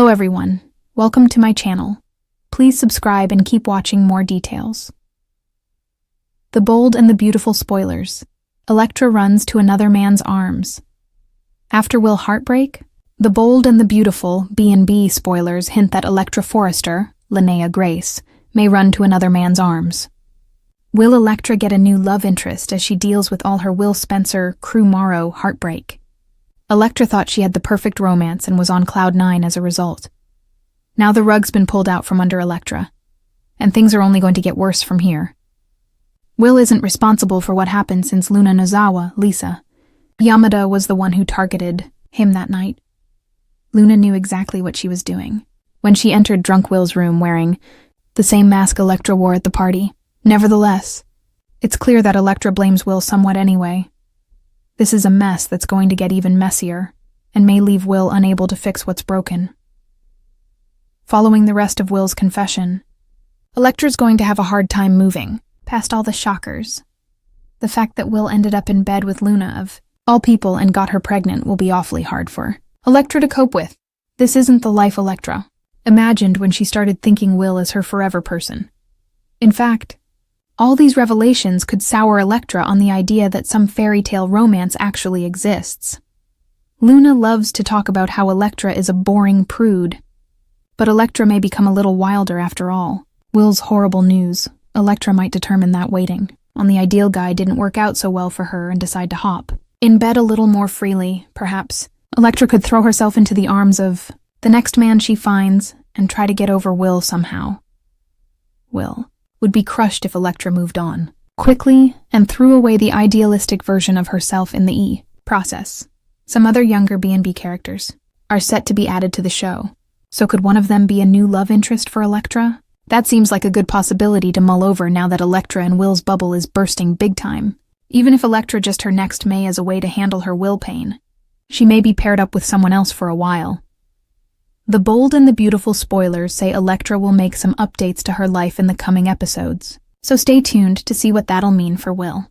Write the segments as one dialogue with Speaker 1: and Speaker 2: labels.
Speaker 1: Hello everyone, welcome to my channel. Please subscribe and keep watching more details. The Bold and the Beautiful spoilers. Electra runs to another man's arms. After Will Heartbreak, The Bold and the Beautiful B&B spoilers hint that Electra Forrester, Linnea Grace, may run to another man's arms. Will Electra get a new love interest as she deals with all her Will Spencer, Crew Morrow heartbreak? Electra thought she had the perfect romance and was on cloud 9 as a result. Now the rug's been pulled out from under Electra, and things are only going to get worse from here. Will isn't responsible for what happened since Luna Nozawa, Lisa. Yamada was the one who targeted him that night. Luna knew exactly what she was doing when she entered drunk Will's room wearing the same mask Electra wore at the party. Nevertheless, it's clear that Electra blames Will somewhat anyway. This is a mess that's going to get even messier, and may leave Will unable to fix what's broken. Following the rest of Will's confession, Electra's going to have a hard time moving past all the shockers. The fact that Will ended up in bed with Luna of all people and got her pregnant will be awfully hard for Electra to cope with. This isn't the life Electra imagined when she started thinking Will as her forever person. In fact, all these revelations could sour Electra on the idea that some fairy tale romance actually exists. Luna loves to talk about how Electra is a boring prude, but Electra may become a little wilder after all. Will's horrible news, Electra might determine that waiting on the ideal guy didn't work out so well for her and decide to hop in bed a little more freely, perhaps. Electra could throw herself into the arms of the next man she finds and try to get over Will somehow. Will would be crushed if Electra moved on quickly and threw away the idealistic version of herself in the process. Some other younger B&B characters are set to be added to the show, so could one of them be a new love interest for Electra? That seems like a good possibility to mull over now that Electra and Will's bubble is bursting big time. Even if Electra just her next May as a way to handle her Will pain, she may be paired up with someone else for a while. The Bold and the Beautiful spoilers say Electra will make some updates to her life in the coming episodes, so stay tuned to see what that'll mean for Will.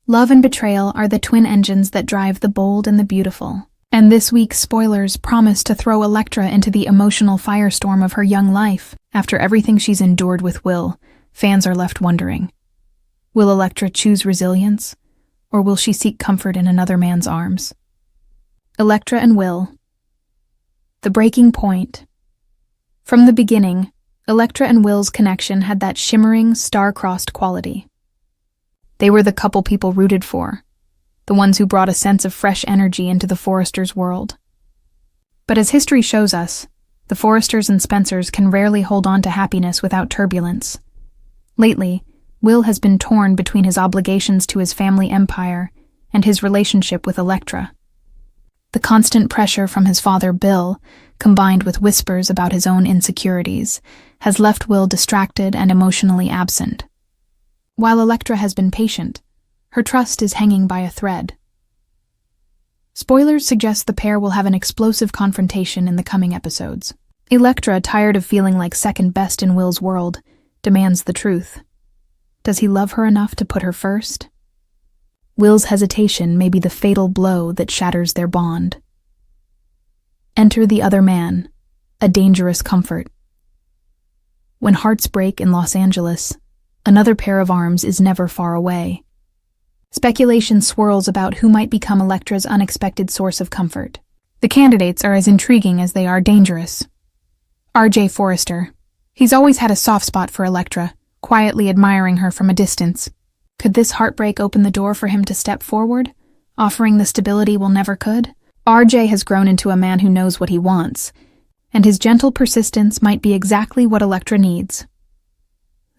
Speaker 1: Love and betrayal are the twin engines that drive The Bold and the Beautiful, and this week's spoilers promise to throw Electra into the emotional firestorm of her young life. After everything she's endured with Will, fans are left wondering, will Electra choose resilience, or will she seek comfort in another man's arms? Electra and Will. The breaking point. From the beginning, Electra and Will's connection had that shimmering, star-crossed quality. They were the couple people rooted for, the ones who brought a sense of fresh energy into the Forresters' world. But as history shows us, the Forresters and Spencers can rarely hold on to happiness without turbulence. Lately, Will has been torn between his obligations to his family empire and his relationship with Electra. The constant pressure from his father, Bill, combined with whispers about his own insecurities, has left Will distracted and emotionally absent. While Electra has been patient, her trust is hanging by a thread. Spoilers suggest the pair will have an explosive confrontation in the coming episodes. Electra, tired of feeling like second best in Will's world, demands the truth. Does he love her enough to put her first? Will's hesitation may be the fatal blow that shatters their bond. Enter the other man, a dangerous comfort. When hearts break in Los Angeles, another pair of arms is never far away. Speculation swirls about who might become Electra's unexpected source of comfort. The candidates are as intriguing as they are dangerous. R.J. Forrester. He's always had a soft spot for Electra, quietly admiring her from a distance. Could this heartbreak open the door for him to step forward, offering the stability Will never could? RJ has grown into a man who knows what he wants, and his gentle persistence might be exactly what Electra needs.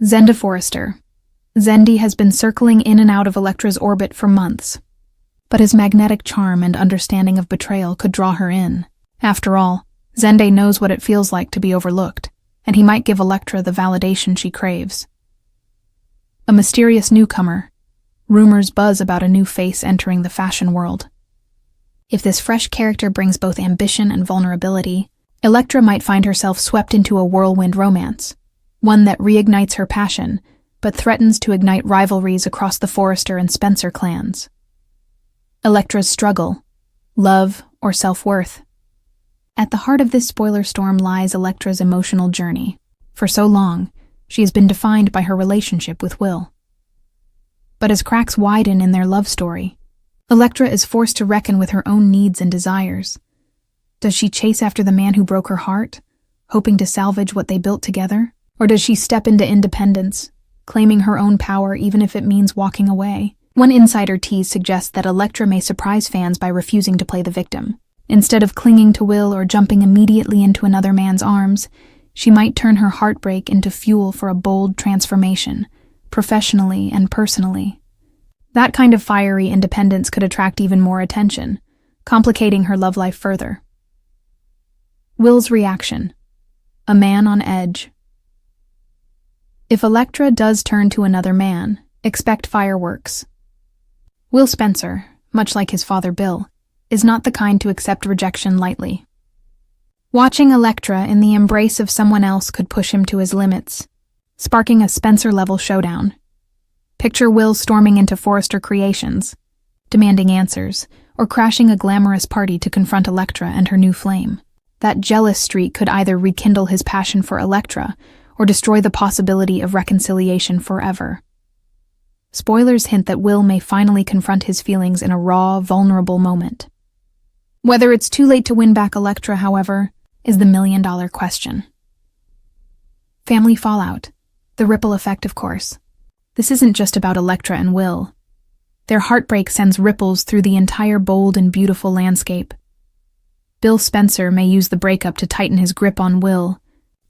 Speaker 1: Zenda Forrester. Zendi has been circling in and out of Electra's orbit for months, but his magnetic charm and understanding of betrayal could draw her in. After all, Zende knows what it feels like to be overlooked, and he might give Electra the validation she craves. A mysterious newcomer. Rumors buzz about a new face entering the fashion world. If this fresh character brings both ambition and vulnerability, Electra might find herself swept into a whirlwind romance, one that reignites her passion, but threatens to ignite rivalries across the Forrester and Spencer clans. Electra's struggle, love or self-worth. At the heart of this spoiler storm lies Electra's emotional journey. For so long, she has been defined by her relationship with Will. But as cracks widen in their love story, Electra is forced to reckon with her own needs and desires. Does she chase after the man who broke her heart, hoping to salvage what they built together? Or does she step into independence, claiming her own power even if it means walking away? One insider tease suggests that Electra may surprise fans by refusing to play the victim. Instead of clinging to Will or jumping immediately into another man's arms, she might turn her heartbreak into fuel for a bold transformation, professionally and personally. That kind of fiery independence could attract even more attention, complicating her love life further. Will's reaction. A man on edge. If Electra does turn to another man, expect fireworks. Will Spencer, much like his father Bill, is not the kind to accept rejection lightly. Watching Electra in the embrace of someone else could push him to his limits, sparking a Spencer-level showdown. Picture Will storming into Forrester Creations, demanding answers, or crashing a glamorous party to confront Electra and her new flame. That jealous streak could either rekindle his passion for Electra or destroy the possibility of reconciliation forever. Spoilers hint that Will may finally confront his feelings in a raw, vulnerable moment. Whether it's too late to win back Electra, however, is the million-dollar question. Family fallout. The ripple effect, of course. This isn't just about Electra and Will. Their heartbreak sends ripples through the entire bold and beautiful landscape. Bill Spencer may use the breakup to tighten his grip on Will,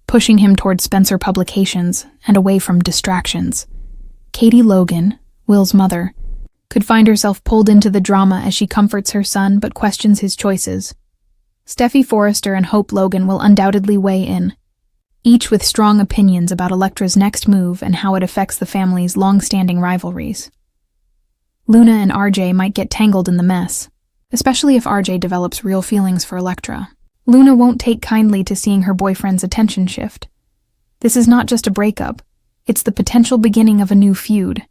Speaker 1: pushing him toward Spencer Publications and away from distractions. Katie Logan, Will's mother, could find herself pulled into the drama as she comforts her son but questions his choices. Steffi Forrester and Hope Logan will undoubtedly weigh in, each with strong opinions about Electra's next move and how it affects the family's long-standing rivalries. Luna and RJ might get tangled in the mess, especially if RJ develops real feelings for Electra. Luna won't take kindly to seeing her boyfriend's attention shift. This is not just a breakup, it's the potential beginning of a new feud,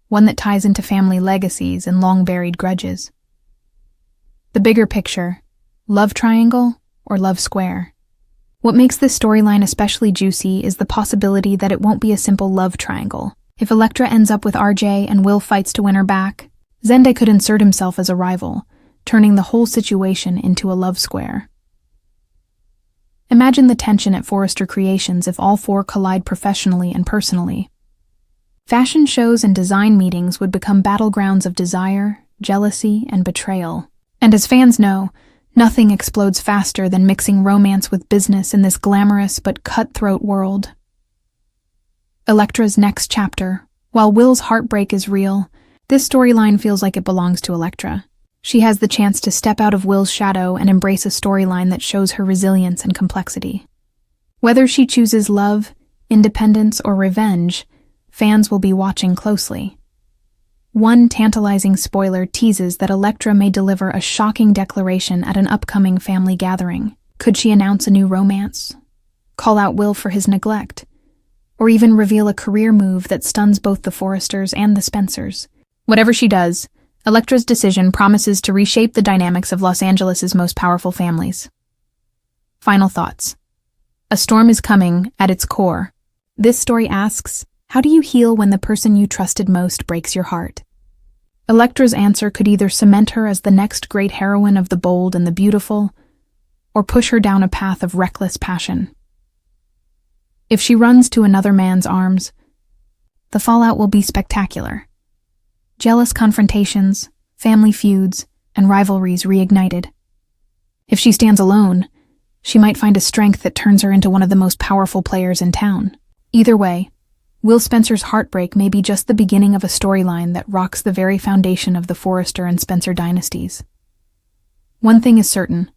Speaker 1: one that ties into family legacies and long-buried grudges. The bigger picture, love triangle or love square? What makes this storyline especially juicy is the possibility that it won't be a simple love triangle. If Electra ends up with RJ and Will fights to win her back, Zende could insert himself as a rival, turning the whole situation into a love square. Imagine the tension at Forrester Creations if all four collide professionally and personally. Fashion shows and design meetings would become battlegrounds of desire, jealousy, and betrayal. And as fans know, nothing explodes faster than mixing romance with business in this glamorous but cutthroat world. Electra's next chapter. While Will's heartbreak is real, this storyline feels like it belongs to Electra. She has the chance to step out of Will's shadow and embrace a storyline that shows her resilience and complexity. Whether she chooses love, independence, or revenge, fans will be watching closely. One tantalizing spoiler teases that Electra may deliver a shocking declaration at an upcoming family gathering. Could she announce a new romance, call out Will for his neglect, or even reveal a career move that stuns both the Forresters and the Spencers? Whatever she does, Electra's decision promises to reshape the dynamics of Los Angeles' most powerful families. Final thoughts. A storm is coming at its core. This story asks, how do you heal when the person you trusted most breaks your heart? Electra's answer could either cement her as the next great heroine of the bold and the beautiful, or push her down a path of reckless passion. If she runs to another man's arms, the fallout will be spectacular. Jealous confrontations, family feuds, and rivalries reignited. If she stands alone, she might find a strength that turns her into one of the most powerful players in town. Either way, Will Spencer's heartbreak may be just the beginning of a storyline that rocks the very foundation of the Forrester and Spencer dynasties. One thing is certain.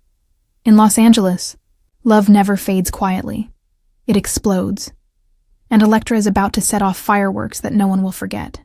Speaker 1: In Los Angeles, love never fades quietly. It explodes. And Electra is about to set off fireworks that no one will forget.